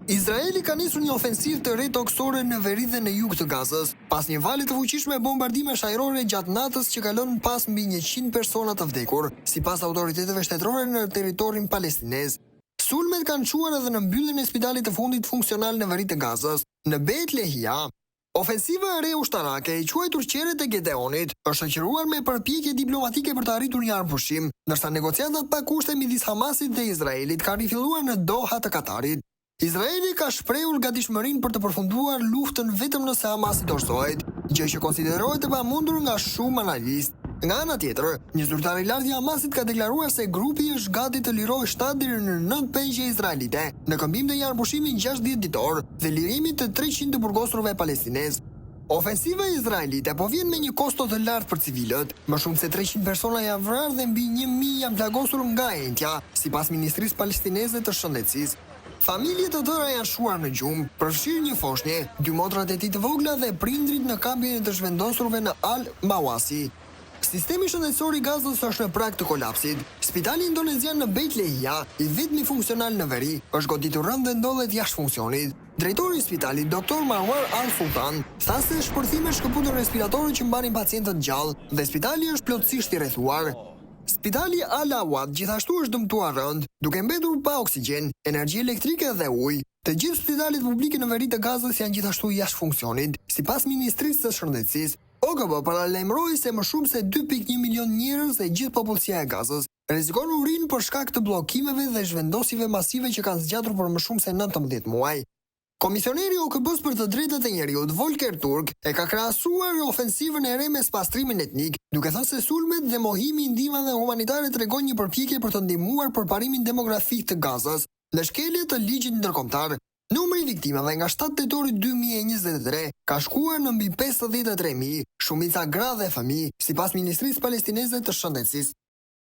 Izraeli ka nisur një ofensivë të re toksore në veri dhe në jug të Gazës, pas një vale të fuqishme bombardimesh ajrore gjatë natës që kalon pas mbi 100 persona të vdekur, sipas autoriteteve shtetërore në territorin palestinez. Sulmet kanë çuar edhe në mbylljen e spitalit të fundit funksional në veri të Gazës, në Beit Lahia. Ofensiva e re ushtarake e quajtur Qerret e Gedeonit është shoqëruar me përpjekje diplomatike për të arritur një armpushim, ndërsa negociatat pa kushte midis Hamasit dhe Izraelit kanë rifilluar në Doha të Katarit. Izraeli ka shprehur gatishmërinë për të përfunduar luftën vetëm nëse Hamasi dorëzohet, gjë që konsiderohet e pamundur nga shumë analistë. Nga ana tjetër, një zyrtar i lartë i Hamasit ka deklaruar se grupi është gati të lirojë 7 deri në 9 pengje izraelite në këmbim të një armpushimi 60 ditor dhe lirimit të 300 të burgosurve palestinez. Ofensiva izraelite po vjen me një kosto të lartë për civilët, më shumë se 300 persona janë vrarë dhe mbi 1000 janë plagosur nga entja, sipas Ministrisë Palestineze të Shëndetësisë. Familje të tëra janë shuar në gjumë, përfshirë një foshnje, 2 motrat e tij të vogla dhe prindrit në kampin e të zhvendosurve në Al-Mawasi. Sistemi shëndetësor i Gazës është në prag të kolapsit. Spitali indonezian në Beit Lahia, i vetmi funksional në veri, është goditur rënd dhe ndodhet jashtë funksionit. Drejtori i spitalit, Dr. Marwar Al-Sultan, tha se shpërthime shkëputën respiratorët që mbanin pacientët gjallë dhe spitali është plotësisht i rrethuar. Spitali Al-Awad gjithashtu është dëmtuar rënd, duke mbetur pa oksigjen, energji elektrike dhe ujë. Të gjithë spitalet publike në veri të Gazës janë gjithashtu jashtë funksionit, sipas Ministrisë së Shëndetësisë. OKB paralajmëroi se më shumë se 2.1 milion njerëz dhe gjithë popullsia e Gazës rrezikon urinë për shkak të bllokimeve dhe zhvendosjeve masive që kanë zgjatur për më shumë se 19 muaj. Komisioneri i OKB-s për të drejtat e njerëzit, Volker Turk, e ka krahasuar ofensivën e re me spastrimin etnik, duke thënë se sulmet dhe mohimi i ndihmave humanitare tregojnë një përpjekje për të ndihmuar përparimin demografik të Gazës në shkelje të ligjit ndërkombëtar. Numri i viktimave nga 7 tetori 2023 ka shkuar në mbi 53.000, shumica gra dhe fëmijë, sipas Ministrisë Palestineze të Shëndetësisë.